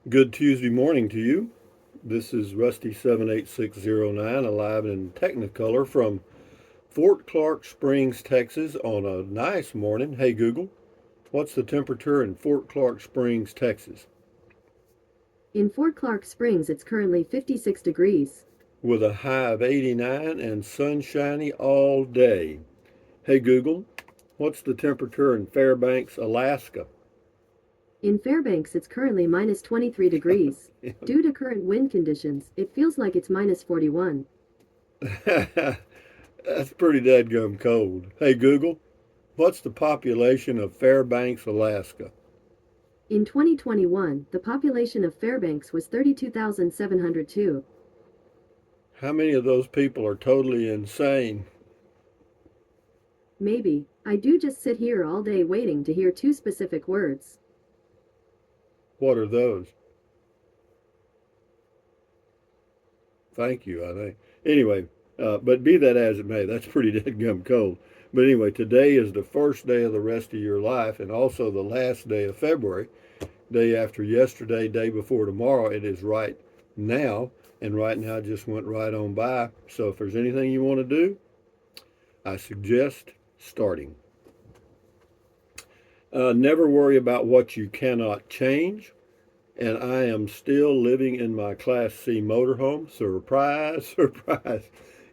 Good Tuesday morning to you. This is Rusty 78609, alive in Technicolor from Fort Clark Springs, Texas, on a nice morning. Hey Google, what's the temperature in Fort Clark Springs, Texas? In Fort Clark Springs, it's currently 56 degrees. With a high of 89 and sunshiny all day. Hey Google, what's the temperature in Fairbanks, Alaska? In Fairbanks, it's currently minus 23 degrees. Due to current wind conditions, it feels like it's minus 41. That's pretty dadgum cold. Hey Google, what's the population of Fairbanks, Alaska? In 2021, the population of Fairbanks was 32,702. How many of those people are totally insane? Maybe. I do just sit here all day waiting to hear two specific words. What are those? Thank you, I think. Anyway, but be that as it may, that's pretty dead gum cold. But anyway, today is the first day of the rest of your life and also the last day of February. Day after yesterday, day before tomorrow. It is right now, and right now just went right on by. So if there's anything you want to do, I suggest starting. Never worry about what you cannot change. And I am still living in my Class C motorhome. Surprise, surprise.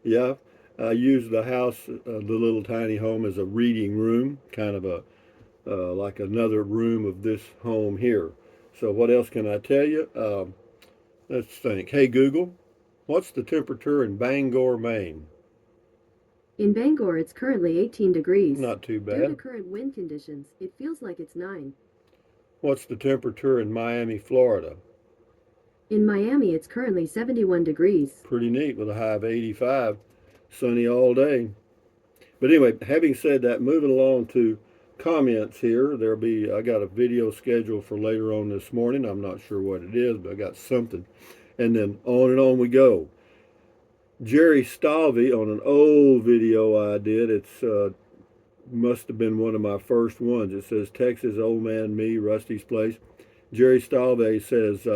Yeah, I use the house, the little tiny home, as a reading room, kind of a like another room of this home here. So what else can I tell you? Let's think. Hey Google, what's the temperature in Bangor, Maine? In Bangor, it's currently 18 degrees. Not too Due to bad. current wind conditions, it feels like it's 9. What's the temperature in Miami, Florida? In Miami, it's currently 71 degrees. Pretty neat with a high of 85, sunny all day. But anyway, having said that, moving along to comments here. I got a video scheduled for later on this morning. I'm not sure what it is, but I got something. And then on and on we go. Jerry Stalvey on an old video I did. It's must have been one of my first ones. It says Texas Old Man Me, Rusty's Place. Jerry Stalvey says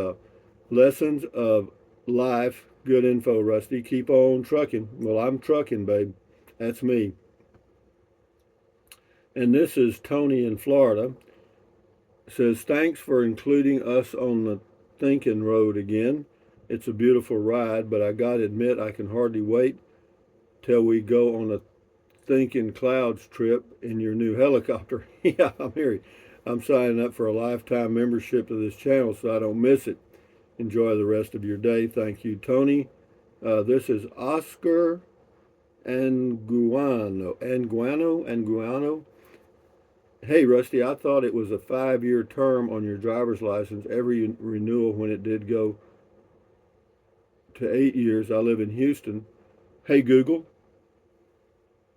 lessons of life. Good info, Rusty. Keep on trucking. Well, I'm trucking, babe. That's me. And this is Tony in Florida. Says thanks for including us on the thinking road again. It's a beautiful ride, but I gotta admit I can hardly wait till we go on a thinking clouds trip in your new helicopter. Yeah, I'm here. I'm signing up for a lifetime membership to this channel so I don't miss it. Enjoy the rest of your day. Thank you, Tony. This is Oscar Anguano. Hey, Rusty, I thought it was a 5-year term on your driver's license every renewal when it did go to 8 years. I live in Houston. Hey, Google,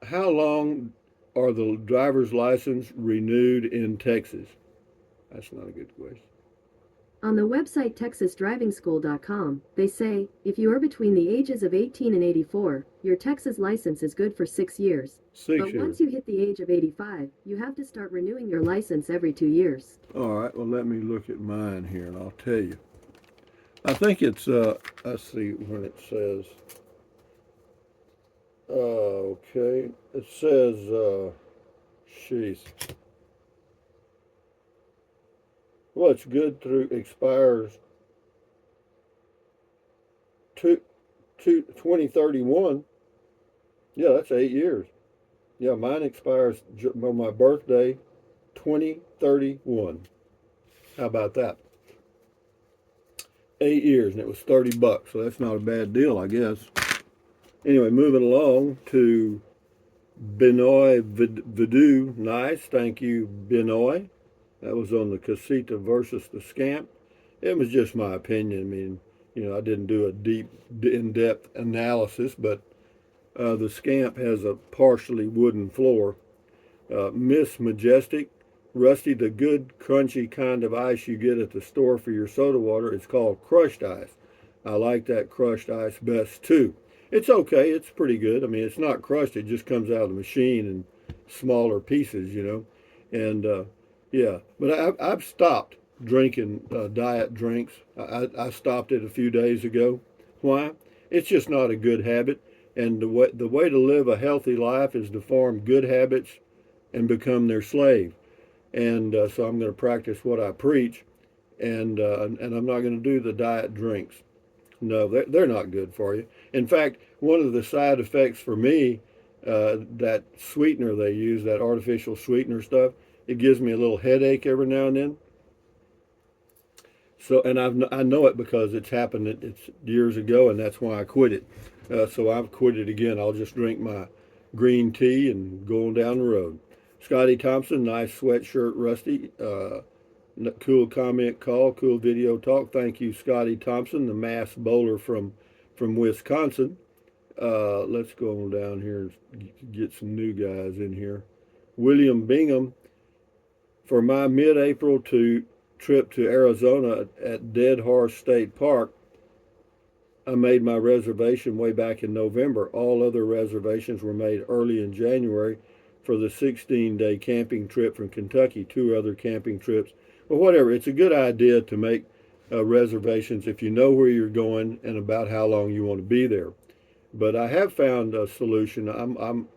how long are the driver's license renewed in Texas? That's not a good question. On the website texasdrivingschool.com, they say, if you are between the ages of 18 and 84, your Texas license is good for 6 years. Six But years. once you hit the age of 85, you have to start renewing your license every 2 years. All right, well, let me look at mine here and I'll tell you. I think it's, let's see when it says. Okay. It says, sheesh. Well, it's good through expires to 2031. Yeah, that's 8 years. Yeah, mine expires on my birthday, 2031. How about that? 8 years, and it was $30, so that's not a bad deal, I guess. Anyway, moving along to Benoit Vidu. Nice, thank you, Benoit. That was on the Casita versus the Scamp. It was just my opinion. I mean, I didn't do a deep, in-depth analysis, but the Scamp has a partially wooden floor. Miss Majestic, Rusty, the good crunchy kind of ice you get at the store for your soda water is called crushed ice. I like that crushed ice best too. It's okay. It's pretty good. I mean, it's not crushed. It just comes out of the machine in smaller pieces, And yeah, but I've stopped drinking diet drinks. I stopped it a few days ago. Why? It's just not a good habit. And the way to live a healthy life is to form good habits and become their slave. And so I'm going to practice what I preach, and I'm not going to do the diet drinks. No, they're not good for you. In fact, one of the side effects for me, that sweetener they use, that artificial sweetener stuff, it gives me a little headache every now and then. So, and I know it because it's happened. It's years ago, and that's why I quit it. So I've quit it again. I'll just drink my green tea and go on down the road. Scotty Thompson, nice sweatshirt, Rusty. Cool comment call, cool video talk. Thank you, Scotty Thompson, the mass bowler from Wisconsin. Let's go on down here and get some new guys in here. William Bingham, for my mid-April trip to Arizona at Dead Horse State Park, I made my reservation way back in November. All other reservations were made early in January for the 16-day camping trip from Kentucky, 2 other camping trips. Well, whatever, it's a good idea to make reservations if you know where you're going and about how long you want to be there. But I have found a solution.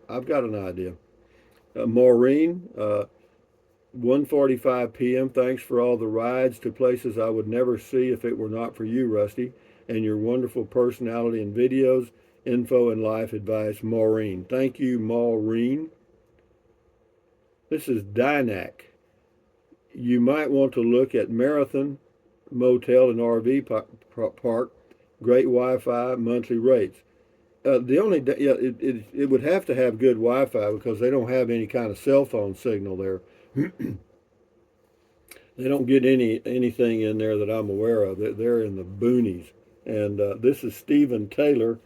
I've got an idea. Maureen, 1:45 p.m. Thanks for all the rides to places I would never see if it were not for you, Rusty, and your wonderful personality and videos, info, and life advice. Maureen. Thank you, Maureen. This is Dynac. You might want to look at Marathon Motel and RV Park. Great Wi-Fi, monthly rates. The only it would have to have good Wi-Fi because they don't have any kind of cell phone signal there. They don't get anything in there that I'm aware of. They're in the boonies. And this is Stephen Taylor.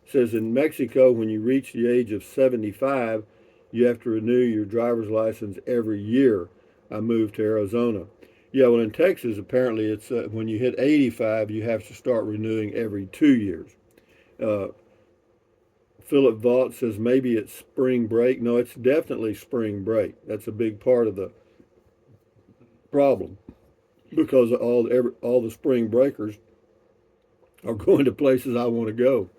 Says in Mexico, when you reach the age of 75, you have to renew your driver's license every year. I moved to Arizona. Yeah, well, in Texas, apparently it's when you hit 85, you have to start renewing every 2 years. Philip Vaught says maybe it's spring break. No, it's definitely spring break. That's a big part of the problem because all the spring breakers are going to places I want to go.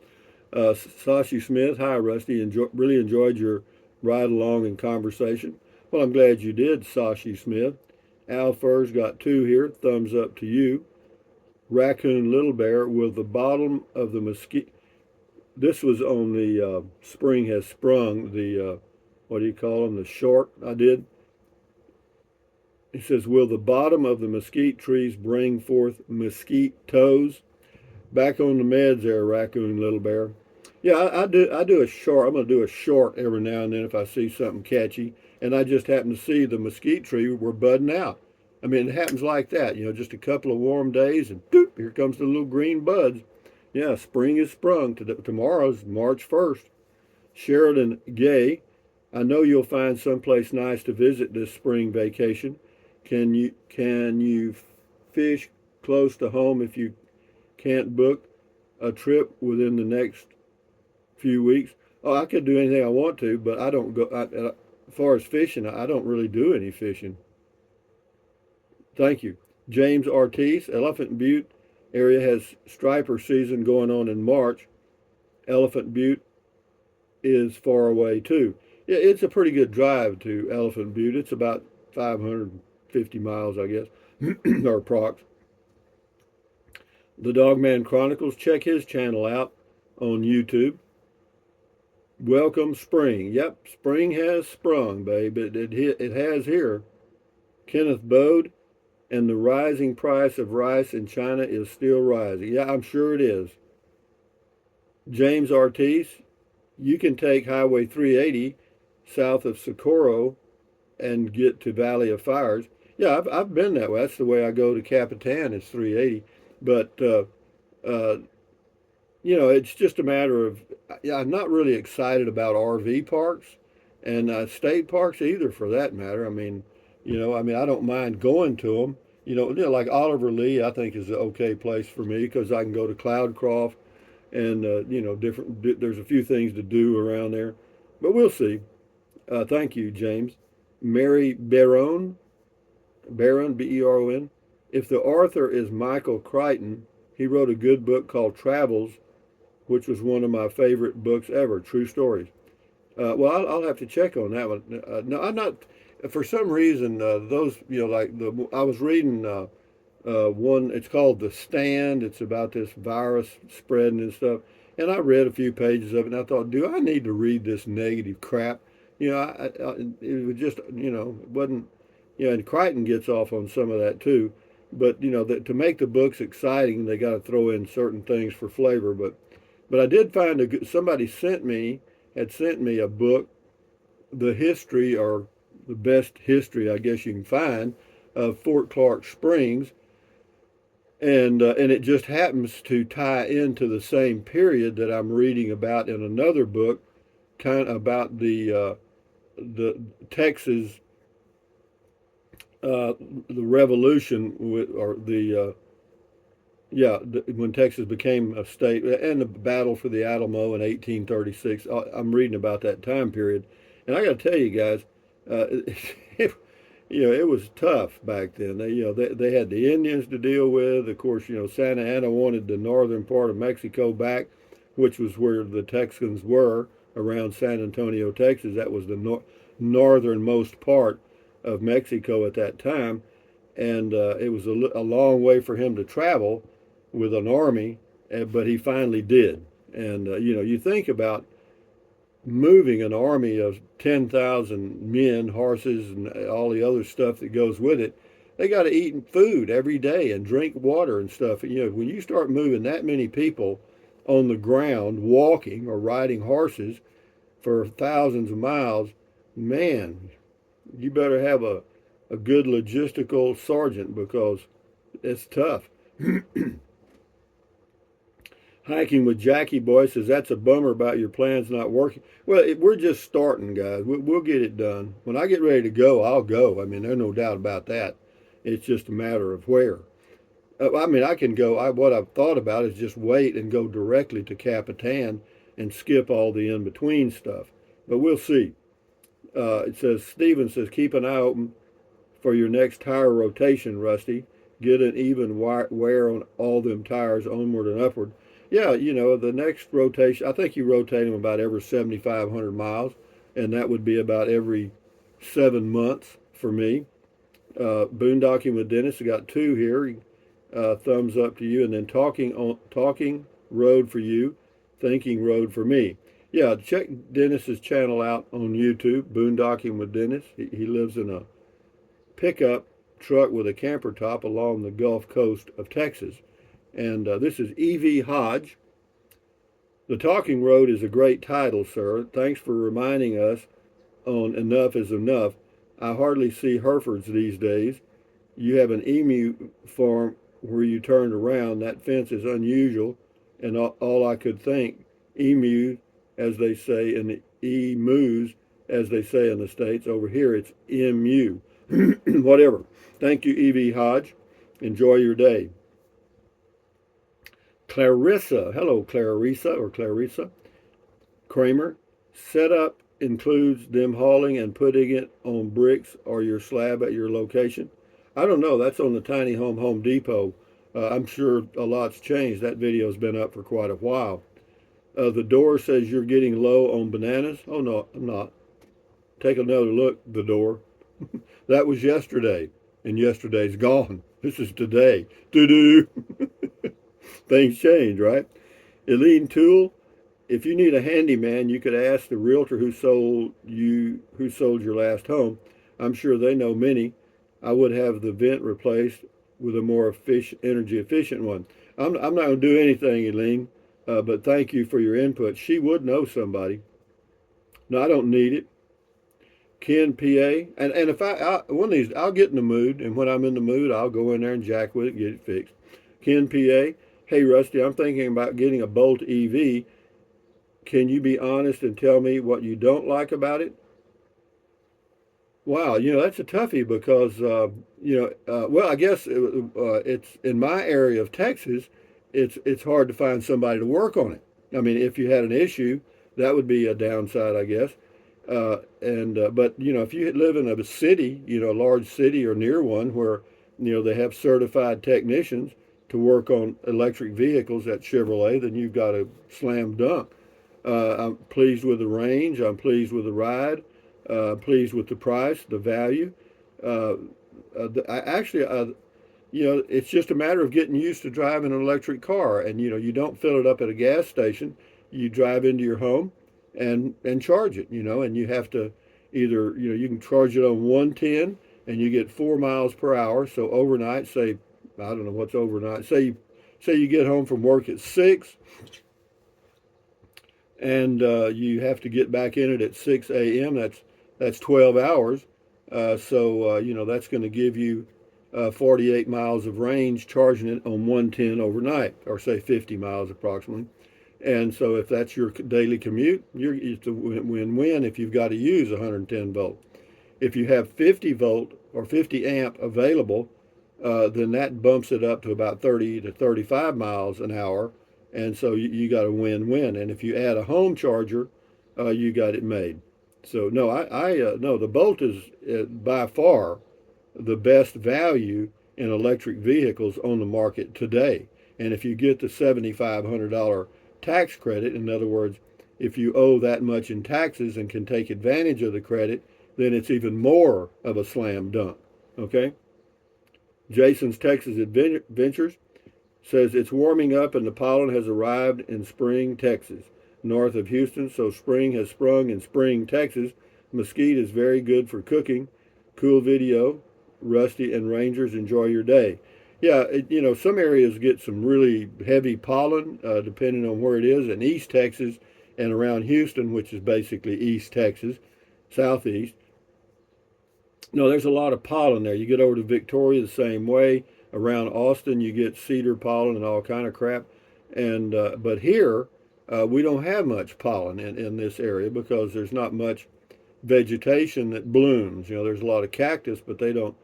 Sashi Smith, hi Rusty, really enjoyed your ride along and conversation. Well, I'm glad you did, Sashi Smith. Al Fur's got 2 here. Thumbs up to you. Raccoon Little Bear, will the bottom of the mosquito... This was on the Spring Has Sprung, the, what do you call them, the short I did. He says, will the bottom of the mesquite trees bring forth mesquite toes? Back on the meds there, Raccoon Little Bear. Yeah, I do a short. I'm going to do a short every now and then if I see something catchy. And I just happen to see the mesquite tree were budding out. I mean, it happens like that, just a couple of warm days and doop, here comes the little green buds. Yeah, spring is sprung. Tomorrow's March 1st. Sheridan Gay, I know you'll find someplace nice to visit this spring vacation. Can you fish close to home if you can't book a trip within the next few weeks? Oh, I could do anything I want to, but I don't go. As far as fishing, I don't really do any fishing. Thank you. James Ortiz, Elephant Butte area has striper season going on in March. Elephant Butte is far away too. Yeah, it's a pretty good drive to Elephant Butte. It's about 550 miles, I guess, or approx. The Dogman Chronicles, check his channel out on YouTube. Welcome spring. Yep, spring has sprung, babe. It has here. Kenneth Bode, and the rising price of rice in China is still rising. Yeah, I'm sure it is. James Ortiz, you can take Highway 380 south of Socorro and get to Valley of Fires. Yeah, I've been that way. That's the way I go to Capitan. It's 380. But it's just a matter of, I'm not really excited about RV parks and state parks either, for that matter. I mean, I don't mind going to them. Like Oliver Lee, I think is an okay place for me because I can go to Cloudcroft and, there's a few things to do around there. But we'll see. Thank you, James. Mary Baron, B-E-R-O-N, if the author is Michael Crichton, he wrote a good book called Travels, which was one of my favorite books ever, true stories. Well, I'll have to check on that one. No, I'm not. For some reason, those, like I was reading one. It's called The Stand. It's about this virus spreading and stuff. And I read a few pages of it, and I thought, do I need to read this negative crap? It was just, it wasn't. And Crichton gets off on some of that too. But to make the books exciting, they got to throw in certain things for flavor. But I did find somebody had sent me a book, the history, or the best history I guess you can find, of Fort Clark Springs, and it just happens to tie into the same period that I'm reading about in another book, kind of about the Texas, the revolution or when Texas became a state, and the battle for the Alamo in 1836. I'm reading about that time period, and I got to tell you guys, it, it was tough back then. They had the Indians to deal with. Of course, Santa Anna wanted the northern part of Mexico back, which was where the Texans were, around San Antonio, Texas. That was the northernmost part of Mexico at that time, and it was a long way for him to travel with an army, but he finally did. And you think about moving an army of 10,000 men, horses, and all the other stuff that goes with it. They got to eat food every day and drink water and stuff. When you start moving that many people on the ground, walking or riding horses for thousands of miles, man, you better have a good logistical sergeant, because it's tough. Hiking with Jackie Boy says, that's a bummer about your plans not working. Well, we're just starting, guys. We'll get it done. When I get ready to go, I'll go. I mean, there's no doubt about that. It's just a matter of where. I can go. What I've thought about is just wait and go directly to Capitan and skip all the in-between stuff. But we'll see. It says, Steven says, keep an eye open for your next tire rotation, Rusty. Get an even wear on all them tires, onward and upward. Yeah, the next rotation, I think you rotate them about every 7,500 miles, and that would be about every 7 months for me. Boondocking with Dennis, I got 2 here. Thumbs up to you, and then talking road for you, thinking road for me. Yeah, check Dennis's channel out on YouTube, Boondocking with Dennis. He lives in a pickup truck with a camper top along the Gulf Coast of Texas. And this is E.V. Hodge. The Talking Road is a great title, sir. Thanks for reminding us on Enough is Enough. I hardly see Herefords these days. You have an emu farm where you turned around. That fence is unusual, and all I could think, emu, as they say, and emus, as they say in the States. Over here, it's emu. Whatever. Thank you, E.V. Hodge. Enjoy your day. Clarissa, hello Clarissa Kramer, setup includes them hauling and putting it on bricks or your slab at your location. I don't know, that's on the Tiny Home Depot. I'm sure a lot's changed. That video's been up for quite a while. The door says you're getting low on bananas. Oh no, I'm not. Take another look, the door. That was yesterday, and yesterday's gone. This is today. Doo-doo. Things change, right? Eileen Toole, if you need a handyman, you could ask the realtor who sold your last home. I'm sure they know many. I would have the vent replaced with a more energy efficient one. I'm not going to do anything, Eileen, but thank you for your input. She would know somebody. No, I don't need it. Ken, PA, and if one of these, I'll get in the mood, and when I'm in the mood, I'll go in there and jack with it, get it fixed. Ken, PA, hey Rusty, I'm thinking about getting a Bolt EV. Can you be honest and tell me what you don't like about it? Wow, that's a toughie because, well, I guess it's in my area of Texas, it's hard to find somebody to work on it. I mean, if you had an issue, that would be a downside, I guess. But if you live in a city, a large city or near one where they have certified technicians to work on electric vehicles at Chevrolet, then you've got a slam dunk. I'm pleased with the range. I'm pleased with the ride. Pleased with the price, the value. It's just a matter of getting used to driving an electric car, and you don't fill it up at a gas station. You drive into your home, and charge it. And you have to either you can charge it on 110, and you get 4 miles per hour. So overnight, say I don't know what's overnight. Say you get home from work at 6, and you have to get back in it at 6 a.m. That's 12 hours. So that's going to give you 48 miles of range charging it on 110 overnight, or say 50 miles approximately. And so if that's your daily commute, it's a win-win if you've got to use 110 volt. If you have 50 volt or 50 amp available, then that bumps it up to about 30 to 35 miles an hour. And so you got a win-win. And if you add a home charger, you got it made. So no, no, the Bolt is by far the best value in electric vehicles on the market today. And if you get the $7,500 tax credit, in other words, if you owe that much in taxes and can take advantage of the credit, then it's even more of a slam dunk. Okay? Jason's Texas Adventures says it's warming up and the pollen has arrived in Spring, Texas, north of Houston. So spring has sprung in Spring, Texas. Mesquite is very good for cooking. Cool video. Rusty and Rangers, enjoy your day. Yeah, some areas get some really heavy pollen, depending on where it is. In East Texas and around Houston, which is basically East Texas, Southeast. No, there's a lot of pollen there. You get over to Victoria the same way. Around Austin, you get cedar pollen and all kind of crap. And but here, we don't have much pollen in this area because there's not much vegetation that blooms. There's a lot of cactus, but they don't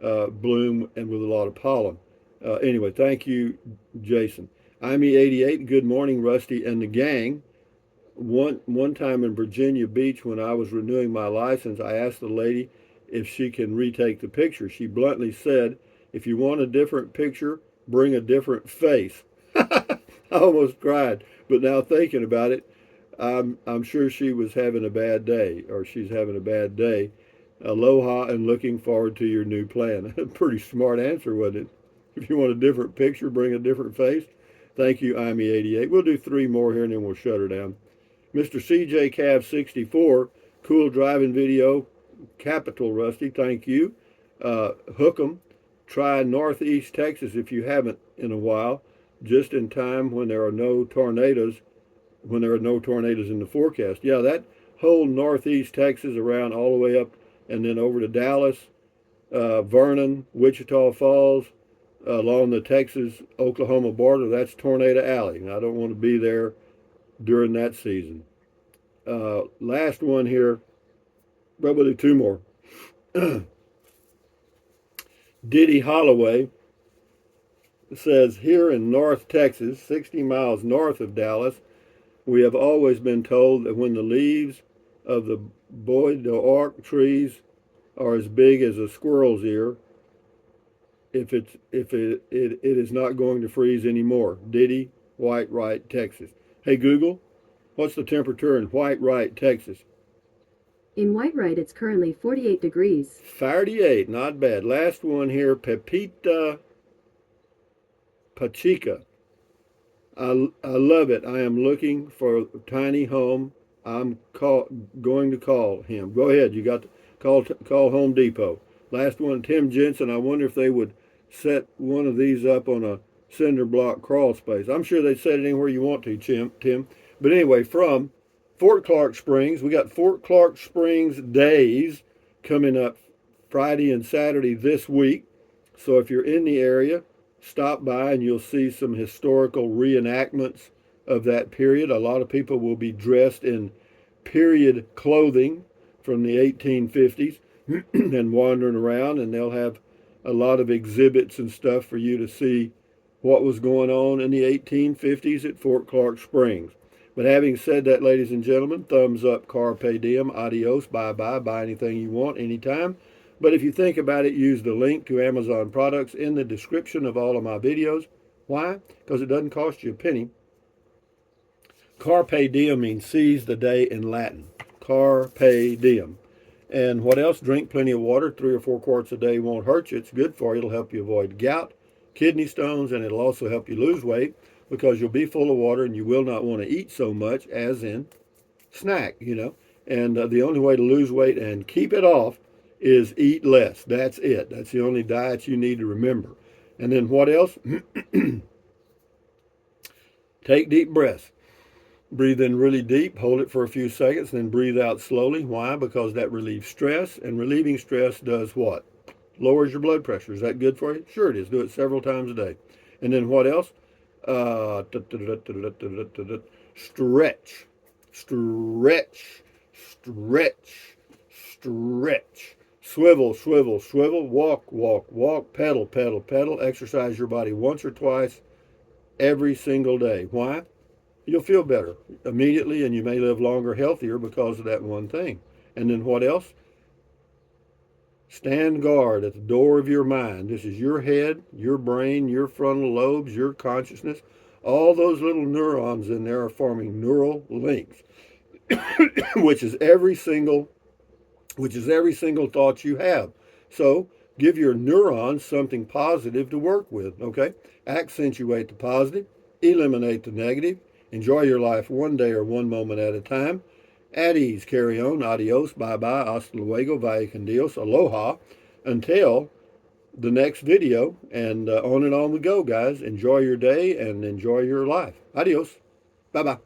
bloom and with a lot of pollen. Anyway, thank you, Jason. I'm E88. Good morning, Rusty and the gang. One time in Virginia Beach, when I was renewing my license, I asked the lady if she can retake the picture. She bluntly said, "If you want a different picture, bring a different face." I almost cried, but now thinking about it, I'm sure she was having a bad day, or she's having a bad day. Aloha and looking forward to your new plan. Pretty smart answer, wasn't it? If you want a different picture, bring a different face. Thank you, I'm E88. We'll do 3 more here and then we'll shut her down. Mr. CJ Cav 64, cool driving video. Capital, Rusty, thank you. Hook 'em. Try Northeast Texas if you haven't in a while, just in time when there are no tornadoes, in the forecast. Yeah, that whole Northeast Texas around all the way up and then over to Dallas, Vernon, Wichita Falls, along the Texas-Oklahoma border, that's Tornado Alley. And I don't want to be there during that season. Last one here, well, we'll do 2 more. Diddy Holloway says, here in North Texas, 60 miles north of Dallas, we have always been told that when the leaves of the Bois d'Arc trees are as big as a squirrel's ear, it is not going to freeze anymore. Diddy, Whitewright, Texas. Hey Google, what's the temperature in Whitewright, Texas? In Whitewright, it's currently 48 degrees. 38, not bad. Last one here, Pepita Pachica. I love it. I am looking for a tiny home. I'm going to call him. Go ahead. You got to call Home Depot. Last one, Tim Jensen. I wonder if they would set one of these up on a cinder block crawl space. I'm sure they'd set it anywhere you want to, Tim. But anyway, from Fort Clark Springs, we got Fort Clark Springs Days coming up Friday and Saturday this week. So if you're in the area, stop by and you'll see some historical reenactments of that period. A lot of people will be dressed in period clothing from the 1850s and wandering around, and they'll have a lot of exhibits and stuff for you to see what was going on in the 1850s at Fort Clark Springs. But having said that, ladies and gentlemen, thumbs up, carpe diem, adios, bye-bye, buy anything you want, anytime. But if you think about it, use the link to Amazon products in the description of all of my videos. Why? Because it doesn't cost you a penny. Carpe diem means seize the day in Latin. Carpe diem. And what else? Drink plenty of water. 3 or 4 quarts a day won't hurt you. It's good for you. It'll help you avoid gout, kidney stones, and it'll also help you lose weight because you'll be full of water and you will not want to eat so much as in snack, And the only way to lose weight and keep it off is eat less. That's it. That's the only diet you need to remember. And then what else? Take deep breaths. Breathe in really deep, hold it for a few seconds, then breathe out slowly. Why? Because that relieves stress, and relieving stress does what? Lowers your blood pressure. Is that good for you? Sure it is. Do it several times a day. And then what else? Stretch. Stretch. Stretch. Stretch. Swivel, swivel, swivel. Walk, walk, walk. Pedal, pedal, pedal. Exercise your body once or twice every single day. Why? You'll feel better immediately, and you may live longer, healthier because of that one thing. And then what else? Stand guard at the door of your mind. This is your head, your brain, your frontal lobes, your consciousness. All those little neurons in there are forming neural links, which is every single thought you have. So give your neurons something positive to work with, okay? Accentuate the positive, eliminate the negative. Enjoy your life one day or one moment at a time. At ease, carry on, adios, bye-bye, hasta luego, vaya con Dios, aloha, until the next video, and on we go, guys. Enjoy your day and enjoy your life. Adios. Bye-bye.